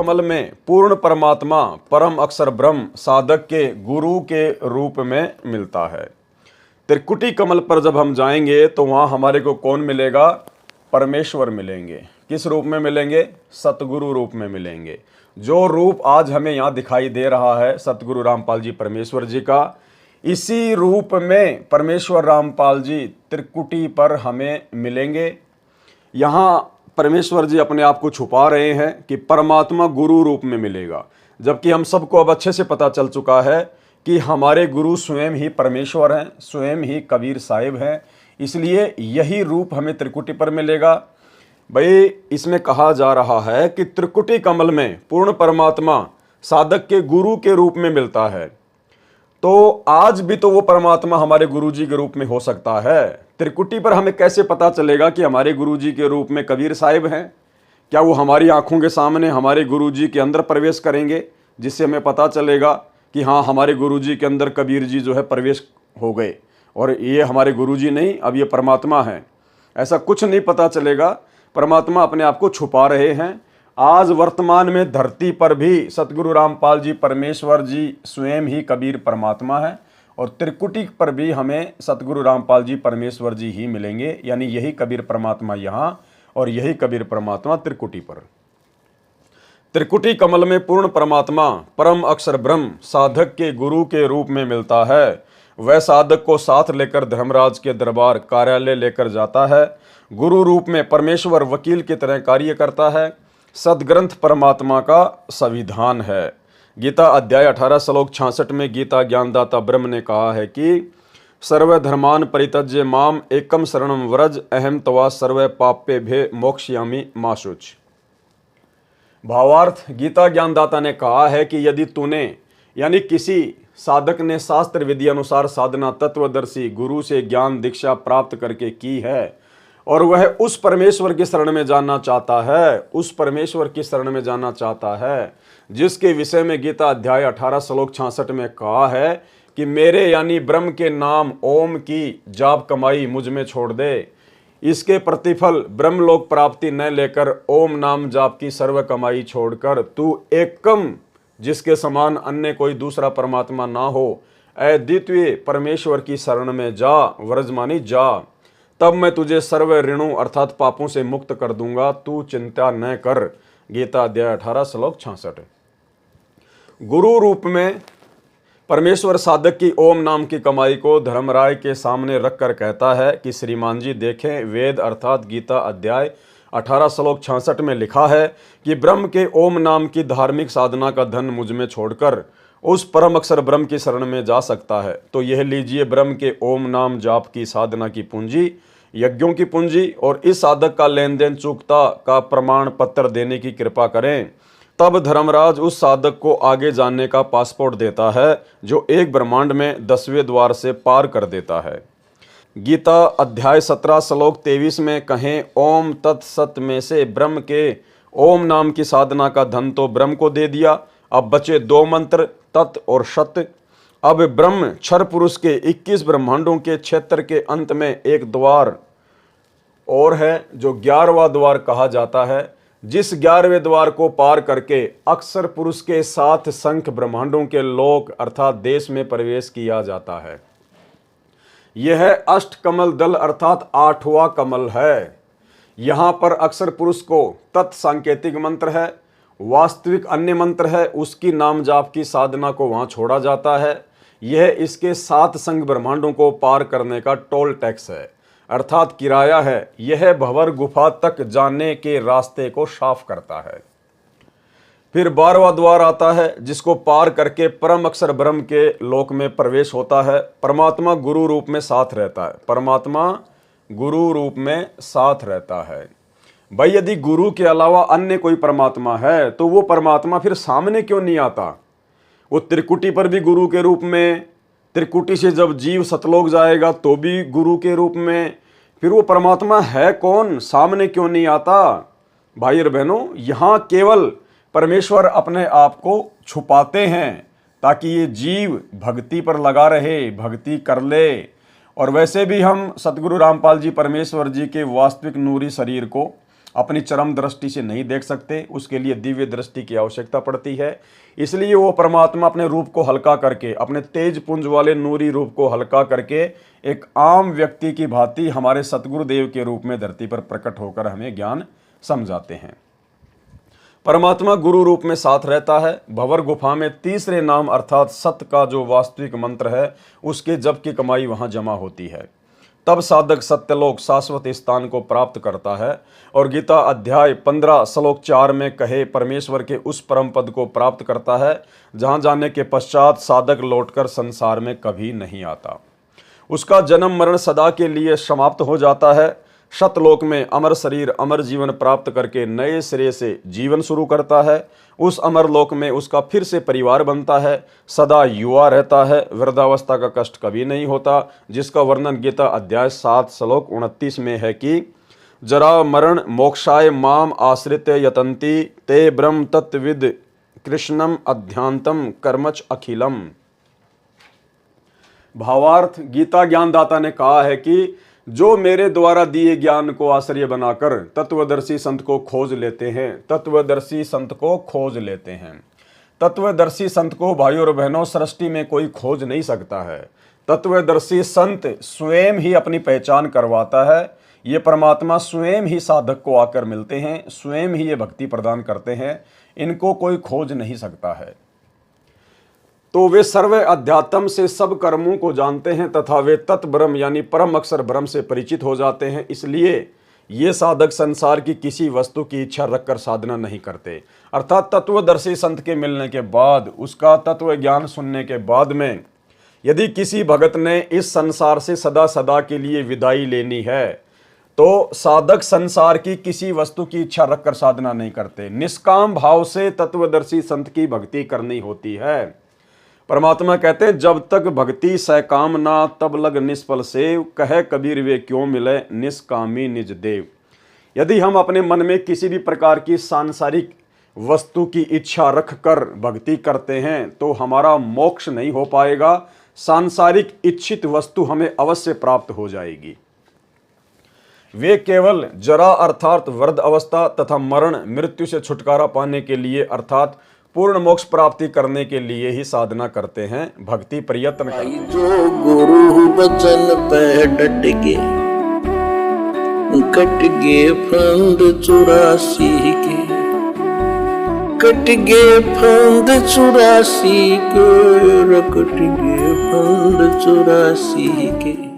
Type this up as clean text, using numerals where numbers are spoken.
कमल में पूर्ण परमात्मा परम अक्षर ब्रह्म साधक के गुरु के रूप में मिलता है। त्रिकुटी कमल पर जब हम जाएंगे तो वहाँ हमारे को कौन मिलेगा? परमेश्वर मिलेंगे। किस रूप में मिलेंगे? सतगुरु रूप में मिलेंगे। जो रूप आज हमें यहाँ दिखाई दे रहा है सतगुरु रामपाल जी परमेश्वर जी का, इसी रूप में परमेश्वर रामपाल जी त्रिकुटी पर हमें मिलेंगे। यहाँ परमेश्वर जी अपने आप को छुपा रहे हैं कि परमात्मा गुरु रूप में मिलेगा, जबकि हम सबको अब अच्छे से पता चल चुका है कि हमारे गुरु स्वयं ही परमेश्वर हैं, स्वयं ही कबीर साहिब हैं। इसलिए यही रूप हमें त्रिकुटी पर मिलेगा। भाई इसमें कहा जा रहा है कि त्रिकुटी कमल में पूर्ण परमात्मा साधक के गुरु के रूप में मिलता है। तो आज भी तो वो परमात्मा हमारे गुरुजी के रूप में हो सकता है। त्रिकुटी पर हमें कैसे पता चलेगा कि हमारे गुरुजी के रूप में कबीर साहिब हैं? क्या वो हमारी आंखों के सामने हमारे गुरुजी के अंदर प्रवेश करेंगे, जिससे हमें पता चलेगा कि हाँ हमारे गुरुजी के अंदर कबीर जी जो है प्रवेश हो गए और ये हमारे गुरुजी नहीं, अब ये परमात्मा है? ऐसा कुछ नहीं पता चलेगा। परमात्मा अपने आप को छुपा रहे हैं। आज वर्तमान में धरती पर भी सतगुरु रामपाल जी परमेश्वर जी स्वयं ही कबीर परमात्मा है और त्रिकुटी पर भी हमें सतगुरु रामपाल जी परमेश्वर जी ही मिलेंगे। यानी यही कबीर परमात्मा यहाँ और यही कबीर परमात्मा त्रिकुटी पर। त्रिकुटी कमल में पूर्ण परमात्मा परम अक्षर ब्रह्म साधक के गुरु के रूप में मिलता है। वह साधक को साथ लेकर धर्मराज के दरबार कार्यालय लेकर जाता है। गुरु रूप में परमेश्वर वकील की तरह कार्य करता है। सदग्रंथ परमात्मा का संविधान है। गीता अध्याय 18 श्लोक 66 में गीता ज्ञानदाता ब्रह्म ने कहा है कि सर्वधर्मान परित्यज्य माम एकम शरणम व्रज अहम तवा सर्व पाप्य भे मोक्षयामि मा शुच। भावार्थ, गीता ज्ञानदाता ने कहा है कि यदि तूने यानी किसी साधक ने शास्त्र विधि अनुसार साधना तत्वदर्शी गुरु से ज्ञान दीक्षा प्राप्त करके की है और वह उस परमेश्वर की शरण में जाना चाहता है, उस परमेश्वर की शरण में जाना चाहता है जिसके विषय में गीता अध्याय 18 श्लोक 66 में कहा है कि मेरे यानी ब्रह्म के नाम ओम की जाप कमाई मुझ में छोड़ दे, इसके प्रतिफल ब्रह्मलोक प्राप्ति न लेकर ओम नाम जाप की सर्व कमाई छोड़कर तू एकम जिसके समान अन्य कोई दूसरा परमात्मा ना हो अद्वितीय परमेश्वर की शरण में जा, व्रजमानी जा, तब मैं तुझे सर्व ऋणों अर्थात पापों से मुक्त कर दूंगा, तू चिंता न कर। गीता अध्याय 18 श्लोक 66। गुरु रूप में परमेश्वर साधक की ओम नाम की कमाई को धर्मराय के सामने रखकर कहता है कि श्रीमान जी देखें, वेद अर्थात गीता अध्याय 18 श्लोक 66 में लिखा है कि ब्रह्म के ओम नाम की धार्मिक साधना का धन मुझ में छोड़कर उस परम अक्षर ब्रह्म की शरण में जा सकता है। तो यह लीजिए ब्रह्म के ओम नाम जाप की साधना की पूंजी, यज्ञों की पूंजी और इस साधक का लेन देन चूकता का प्रमाण पत्र देने की कृपा करें। तब धर्मराज उस साधक को आगे जानने का पासपोर्ट देता है जो एक ब्रह्मांड में 10वें द्वार से पार कर देता है। गीता अध्याय 17 श्लोक 23 में कहें ओम तत्सत में से ब्रह्म के ओम नाम की साधना का धन तो ब्रह्म को दे दिया, अब बचे 2 मंत्र तत् और सत। अब ब्रह्म क्षर पुरुष के 21 ब्रह्मांडों के क्षेत्र के अंत में एक द्वार और है जो 11वां द्वार कहा जाता है, जिस 11वें द्वार को पार करके अक्षर पुरुष के 7 संख्य ब्रह्मांडों के लोक अर्थात देश में प्रवेश किया जाता है। यह अष्टकमल दल अर्थात 8वां कमल है। यहाँ पर अक्षर पुरुष को तत्सांकेतिक मंत्र है, वास्तविक अन्य मंत्र है, उसकी नाम जाप की साधना को वहाँ छोड़ा जाता है। यह इसके 7 संघ ब्रह्मांडों को पार करने का टोल टैक्स है अर्थात किराया है। यह भंवर गुफा तक जाने के रास्ते को साफ करता है। फिर 12वां द्वार आता है जिसको पार करके परम अक्षर ब्रह्म के लोक में प्रवेश होता है। परमात्मा गुरु रूप में साथ रहता है। परमात्मा गुरु रूप में साथ रहता है। भाई यदि गुरु के अलावा अन्य कोई परमात्मा है तो वो परमात्मा फिर सामने क्यों नहीं आता? वो त्रिकुटी पर भी गुरु के रूप में, त्रिकुटी से जब जीव सतलोक जाएगा तो भी गुरु के रूप में, फिर वो परमात्मा है कौन? सामने क्यों नहीं आता? भाई और बहनों, यहाँ केवल परमेश्वर अपने आप को छुपाते हैं ताकि ये जीव भक्ति पर लगा रहे, भक्ति कर ले। और वैसे भी हम सतगुरु रामपाल जी परमेश्वर जी के वास्तविक नूरी शरीर को अपनी चरम दृष्टि से नहीं देख सकते, उसके लिए दिव्य दृष्टि की आवश्यकता पड़ती है। इसलिए वो परमात्मा अपने रूप को हल्का करके, अपने तेज पुंज वाले नूरी रूप को हल्का करके एक आम व्यक्ति की भांति हमारे सतगुरुदेव के रूप में धरती पर प्रकट होकर हमें ज्ञान समझाते हैं। परमात्मा गुरु रूप में साथ रहता है। भंवर गुफा में तीसरे नाम अर्थात सत्य का जो वास्तविक मंत्र है, उसके जप की कमाई वहां जमा होती है। तब साधक सत्यलोक शाश्वत स्थान को प्राप्त करता है और गीता अध्याय 15 श्लोक 4 में कहे परमेश्वर के उस परम पद को प्राप्त करता है जहां जाने के पश्चात साधक लौटकर संसार में कभी नहीं आता। उसका जन्म मरण सदा के लिए समाप्त हो जाता है। सतलोक में अमर शरीर अमर जीवन प्राप्त करके नए सिरे से जीवन शुरू करता है। उस अमर लोक में उसका फिर से परिवार बनता है, सदा युवा रहता है, वृद्धावस्था का कष्ट कभी नहीं होता, जिसका वर्णन गीता अध्याय 7 श्लोक 29 में है कि जरा मरण मोक्षाय माम आश्रित यतन्ति ते ब्रह्म तत्विद कृष्णम अध्यांतम कर्मच अखिलम। भावार्थ, गीता ज्ञानदाता ने कहा है कि जो मेरे द्वारा दिए ज्ञान को आश्रय बनाकर तत्वदर्शी संत को खोज लेते हैं, तत्वदर्शी संत को खोज लेते हैं। तत्वदर्शी संत को भाइयों और बहनों सृष्टि में कोई खोज नहीं सकता है। तत्वदर्शी संत स्वयं ही अपनी पहचान करवाता है। ये परमात्मा स्वयं ही साधक को आकर मिलते हैं, स्वयं ही ये भक्ति प्रदान करते हैं, इनको कोई खोज नहीं सकता है। तो वे सर्व अध्यात्म से सब कर्मों को जानते हैं तथा वे तत् ब्रह्म यानी परम अक्षर ब्रह्म से परिचित हो जाते हैं। इसलिए ये साधक संसार की किसी वस्तु की इच्छा रखकर साधना नहीं करते। अर्थात तत्वदर्शी संत के मिलने के बाद, उसका तत्व ज्ञान सुनने के बाद में यदि किसी भगत ने इस संसार से सदा सदा के लिए विदाई लेनी है तो साधक संसार की किसी वस्तु की इच्छा रखकर साधना नहीं करते। निष्काम भाव से तत्वदर्शी संत की भक्ति करनी होती है। परमात्मा कहते हैं जब तक भक्ति सकामना तब लग निष्फल सेव, कहे कबीर वे क्यों मिले निष्कामी निज देव। यदि हम अपने मन में किसी भी प्रकार की सांसारिक वस्तु की इच्छा रखकर भक्ति करते हैं तो हमारा मोक्ष नहीं हो पाएगा। सांसारिक इच्छित वस्तु हमें अवश्य प्राप्त हो जाएगी। वे केवल जरा अर्थात वृद्ध अवस्था तथा मरण मृत्यु से छुटकारा पाने के लिए अर्थात पूर्ण मोक्ष प्राप्ति करने के लिए ही साधना करते हैं, भक्ति प्रयत्न करते हैं। जो गुरु बचन पे डट गे, कट गे फंद 84 के, कट गे फंद 84 के, कट गे फंद 84 के।